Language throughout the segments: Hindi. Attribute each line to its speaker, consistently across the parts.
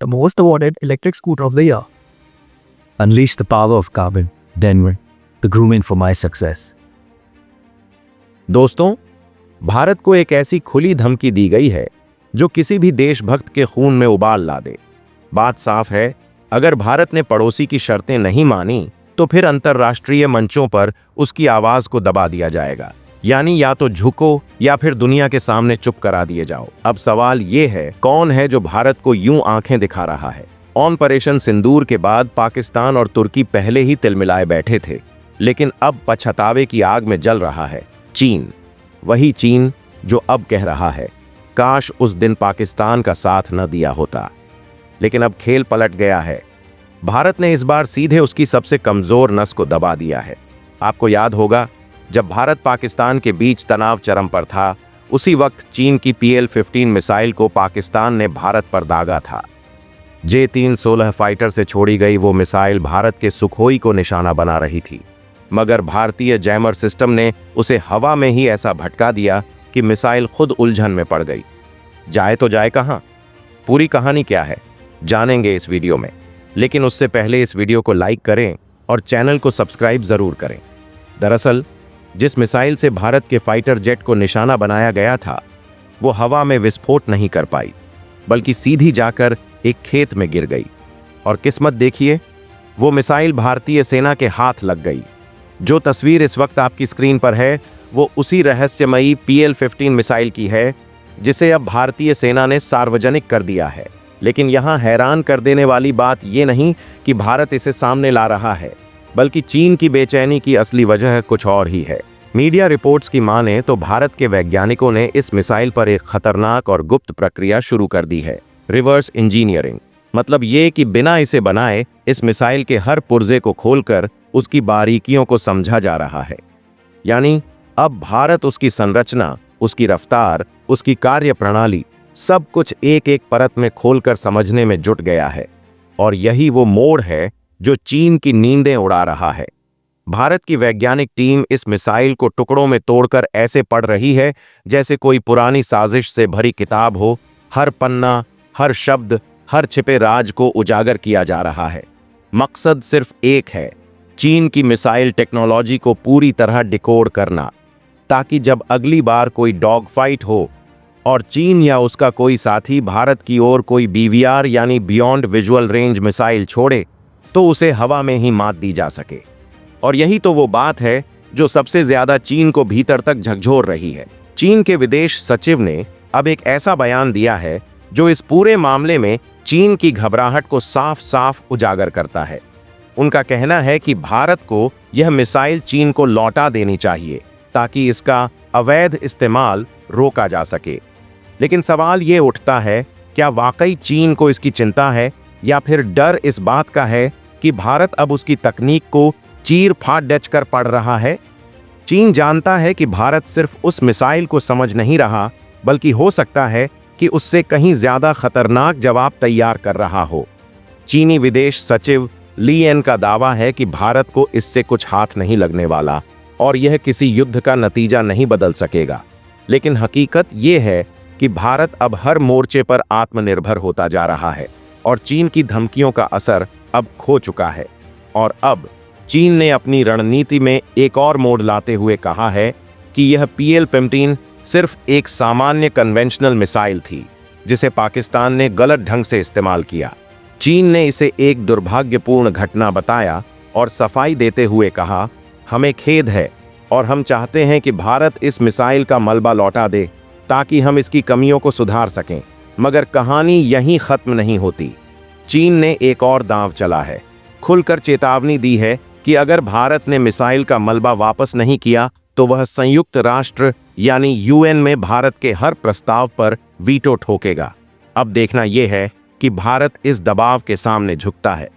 Speaker 1: the most awarded electric scooter of the year.
Speaker 2: Unleash the power of carbon, Denver, the grooming for my success.
Speaker 3: दोस्तों, भारत को एक ऐसी खुली धमकी दी गई है जो किसी भी देशभक्त के खून में उबाल ला दे। बात साफ है, अगर भारत ने पड़ोसी की शर्तें नहीं मानी तो फिर अंतर्राष्ट्रीय मंचों पर उसकी आवाज को दबा दिया जाएगा। यानी या तो झुको या फिर दुनिया के सामने चुप करा दिए जाओ। अब सवाल ये है, कौन है जो भारत को यूं आंखें दिखा रहा है? ऑपरेशन सिंदूर के बाद पाकिस्तान और तुर्की पहले ही तिलमिलाए बैठे थे, लेकिन अब पछतावे की आग में जल रहा है चीन। वही चीन जो अब कह रहा है, काश उस दिन पाकिस्तान का साथ न दिया होता। लेकिन अब खेल पलट गया है। भारत ने इस बार सीधे उसकी सबसे कमजोर नस को दबा दिया है। आपको याद होगा, जब भारत पाकिस्तान के बीच तनाव चरम पर था, उसी वक्त चीन की PL-15 मिसाइल को पाकिस्तान ने भारत पर दागा था। J-316 फाइटर से छोड़ी गई वो मिसाइल भारत के सुखोई को निशाना बना रही थी, मगर भारतीय जैमर सिस्टम ने उसे हवा में ही ऐसा भटका दिया कि मिसाइल खुद उलझन में पड़ गई। जाए तो जाए कहां? पूरी कहानी क्या है जानेंगे इस वीडियो में, लेकिन उससे पहले इस वीडियो को लाइक करें और चैनल को सब्सक्राइब जरूर करें। दरअसल जिस मिसाइल से भारत के फाइटर जेट को निशाना बनाया गया था, वो हवा में विस्फोट नहीं कर पाई, बल्कि सीधी जाकर एक खेत में गिर गई। और किस्मत देखिए, वो मिसाइल भारतीय सेना के हाथ लग गई। जो तस्वीर इस वक्त आपकी स्क्रीन पर है, वो उसी रहस्यमयी PL-15 मिसाइल की है जिसे अब भारतीय सेना ने सार्वजनिक कर दिया है। लेकिन यहाँ हैरान कर देने वाली बात ये नहीं कि भारत इसे सामने ला रहा है, बल्कि चीन की बेचैनी की असली वजह कुछ और ही है। मीडिया रिपोर्ट्स की माने तो भारत के वैज्ञानिकों ने इस मिसाइल पर एक खतरनाक और गुप्त प्रक्रिया शुरू कर दी है, रिवर्स इंजीनियरिंग। मतलब ये कि बिना इसे बनाए इस मिसाइल के हर पुर्जे को खोलकर उसकी बारीकियों को समझा जा रहा है। यानी अब भारत उसकी संरचना, उसकी रफ्तार, उसकी कार्यप्रणाली, सब कुछ एक एक परत में खोलकर समझने में जुट गया है। और यही वो मोड़ है जो चीन की नींदें उड़ा रहा है। भारत की वैज्ञानिक टीम इस मिसाइल को टुकड़ों में तोड़कर ऐसे पढ़ रही है जैसे कोई पुरानी साजिश से भरी किताब हो। हर पन्ना, हर शब्द, हर छिपे राज को उजागर किया जा रहा है। मकसद सिर्फ एक है, चीन की मिसाइल टेक्नोलॉजी को पूरी तरह डिकोड करना, ताकि जब अगली बार कोई डॉग फाइट हो और चीन या उसका कोई साथी भारत की ओर कोई BVR यानी बियॉन्ड विजुअल रेंज मिसाइल छोड़े तो उसे हवा में ही मात दी जा सके। और यही तो वो बात है जो सबसे ज्यादा चीन को भीतर तक झकझोर रही है। चीन के विदेश सचिव ने अब एक ऐसा बयान दिया है जो इस पूरे मामले में चीन की घबराहट को साफ साफ उजागर करता है। उनका कहना है कि भारत को यह मिसाइल चीन को लौटा देनी चाहिए ताकि इसका अवैध इस्तेमाल रोका जा सके। लेकिन सवाल ये उठता है, क्या वाकई चीन को इसकी चिंता है या फिर डर इस बात का है कि भारत अब उसकी तकनीक को चीर फाड़ डच कर पड़ रहा है? चीन जानता है कि भारत सिर्फ उस मिसाइल को समझ नहीं रहा, बल्कि हो सकता है कि उससे कहीं ज्यादा खतरनाक जवाब तैयार कर रहा हो। चीनी विदेश सचिव ली एन का दावा है कि भारत को इससे कुछ हाथ नहीं लगने वाला और यह किसी युद्ध का नतीजा नहीं बदल सकेगा। लेकिन हकीकत यह है कि भारत अब हर मोर्चे पर आत्मनिर्भर होता जा रहा है और चीन की धमकियों का असर अब खो चुका है। और अब चीन ने अपनी रणनीति में एक और मोड़ लाते हुए कहा है कि यह PL-15 सिर्फ एक सामान्य कन्वेंशनल मिसाइल थी जिसे पाकिस्तान ने गलत ढंग से इस्तेमाल किया। चीन ने इसे एक दुर्भाग्यपूर्ण घटना बताया और सफाई देते हुए कहा, हमें खेद है और हम चाहते हैं कि भारत इस मिसाइल का मलबा लौटा दे ताकि हम इसकी कमियों को सुधार सकें। मगर कहानी यहीं खत्म नहीं होती। चीन ने एक और दांव चला है, खुलकर चेतावनी दी है कि अगर भारत ने मिसाइल का मलबा वापस नहीं किया तो वह संयुक्त राष्ट्र यानी UN में भारत के हर प्रस्ताव पर वीटो ठोकेगा। अब देखना यह है कि भारत इस दबाव के सामने झुकता है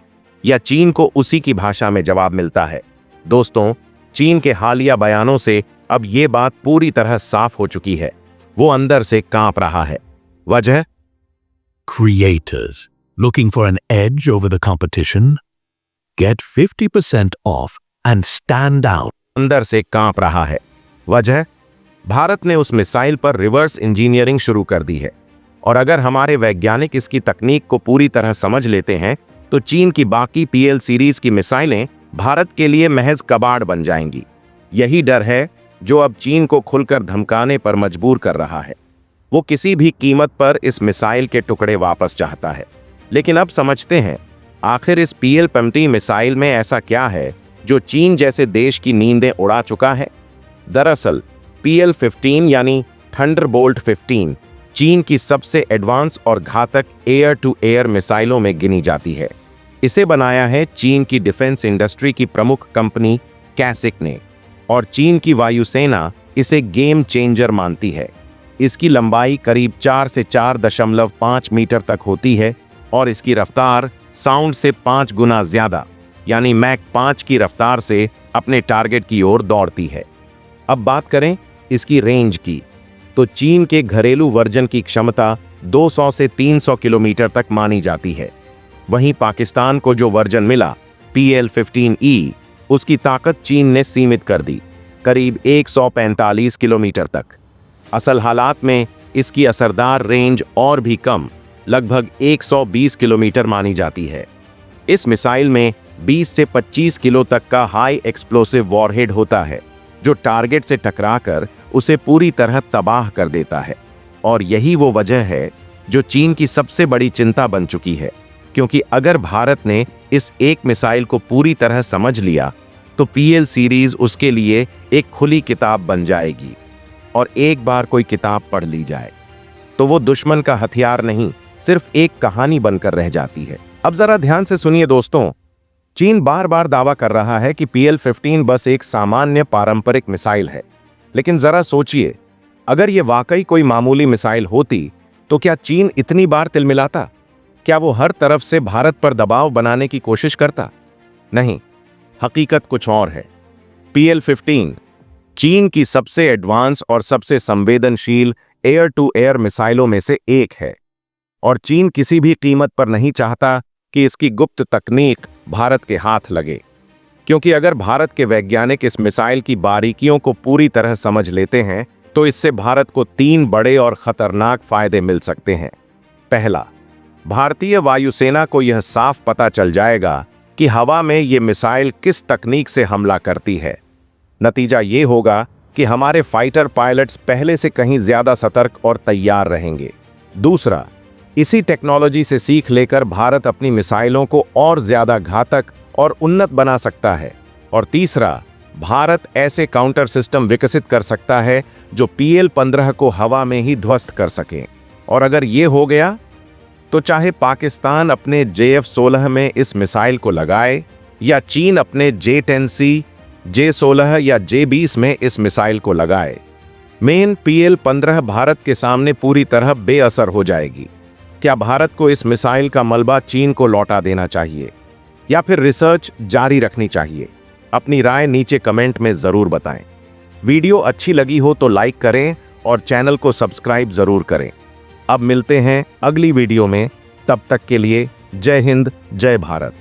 Speaker 3: या चीन को उसी की भाषा में जवाब मिलता है। दोस्तों, चीन के हालिया बयानों से अब ये बात पूरी तरह साफ हो चुकी है, वो अंदर से कांप रहा है। वजह?
Speaker 4: Creators looking for an edge over the competition? Get 50% off and stand out.
Speaker 3: अंदर से कांप रहा है। वजह? भारत ने उस मिसाइल पर रिवर्स इंजीनियरिंग शुरू कर दी है। और अगर हमारे वैज्ञानिक इसकी तकनीक को पूरी तरह समझ लेते हैं तो चीन की बाकी पीएल सीरीज की मिसाइलें भारत के लिए महज कबाड़ बन जाएंगी। यही डर है जो अब चीन को खुलकर धमकाने पर मजबूर कर रहा है। वो किसी भी कीमत पर इस मिसाइल के टुकड़े वापस चाहता है। लेकिन अब समझते हैं आखिर इस PL-50 मिसाइल में ऐसा क्या है जो चीन जैसे देश की नींदें उड़ा चुका है। दरअसल PL-15 यानी थंडरबोल्ट 15 चीन की सबसे एडवांस और घातक एयर टू एयर मिसाइलों में गिनी जाती है। इसे बनाया है चीन की डिफेंस इंडस्ट्री की प्रमुख कंपनी कैसिक ने, और चीन की वायुसेना इसे गेम चेंजर मानती है। इसकी लंबाई करीब 4 से 4.5 मीटर तक होती है और इसकी रफ्तार साउंड से 5 गुना ज्यादा यानी मैक 5 की रफ्तार से अपने टारगेट की ओर दौड़ती है। अब बात करें इसकी रेंज की, तो चीन के घरेलू वर्जन की क्षमता 200 से 300 किलोमीटर तक मानी जाती है। वहीं पाकिस्तान को जो वर्जन मिला PL-15E, उसकी ताकत चीन ने सीमित कर दी करीब 145 किलोमीटर तक। असल हालात में इसकी असरदार रेंज और भी कम लगभग 120 किलोमीटर मानी जाती है। इस मिसाइल में 20 से 25 किलो तक का हाई एक्सप्लोसिव वॉरहेड होता है जो टारगेट से टकराकर उसे पूरी तरह तबाह कर देता है। और यही वो वजह है जो चीन की सबसे बड़ी चिंता बन चुकी है, क्योंकि अगर भारत ने इस एक मिसाइल को पूरी तरह समझ लिया तो PL सीरीज उसके लिए एक खुली किताब बन जाएगी। और एक बार कोई किताब पढ़ ली जाए तो वो दुश्मन का हथियार नहीं, सिर्फ एक कहानी बनकर रह जाती है। अब जरा ध्यान से सुनिए दोस्तों, चीन बार बार दावा कर रहा है कि PL-15 बस एक सामान्य पारंपरिक मिसाइल है। लेकिन जरा सोचिए, अगर ये वाकई कोई मामूली मिसाइल होती तो क्या चीन इतनी बार तिलमिलाता? क्या वो हर तरफ से भारत पर दबाव बनाने की कोशिश करता? नहीं, हकीकत कुछ और है। PL-15 चीन की सबसे एडवांस और सबसे संवेदनशील एयर टू एयर मिसाइलों में से एक है, और चीन किसी भी कीमत पर नहीं चाहता कि इसकी गुप्त तकनीक भारत के हाथ लगे। क्योंकि अगर भारत के वैज्ञानिक इस मिसाइल की बारीकियों को पूरी तरह समझ लेते हैं तो इससे भारत को 3 बड़े और खतरनाक फायदे मिल सकते हैं। पहला, भारतीय वायुसेना को यह साफ पता चल जाएगा कि हवा में ये मिसाइल किस तकनीक से हमला करती है। नतीजा ये होगा कि हमारे फाइटर पायलट्स पहले से कहीं ज्यादा सतर्क और तैयार रहेंगे। दूसरा, इसी टेक्नोलॉजी से सीख लेकर भारत अपनी मिसाइलों को और ज्यादा घातक और उन्नत बना सकता है। और तीसरा, भारत ऐसे काउंटर सिस्टम विकसित कर सकता है जो PL-15 को हवा में ही ध्वस्त कर सके। और अगर ये हो गया तो चाहे पाकिस्तान अपने JF-16 में इस मिसाइल को लगाए या चीन अपने J-10C, J-16 या J-20 में इस मिसाइल को लगाए, मेन PL-15 भारत के सामने पूरी तरह बेअसर हो जाएगी। क्या भारत को इस मिसाइल का मलबा चीन को लौटा देना चाहिए या फिर रिसर्च जारी रखनी चाहिए? अपनी राय नीचे कमेंट में जरूर बताएं। वीडियो अच्छी लगी हो तो लाइक करें और चैनल को सब्सक्राइब जरूर करें। अब मिलते हैं अगली वीडियो में, तब तक के लिए जय हिंद, जय भारत।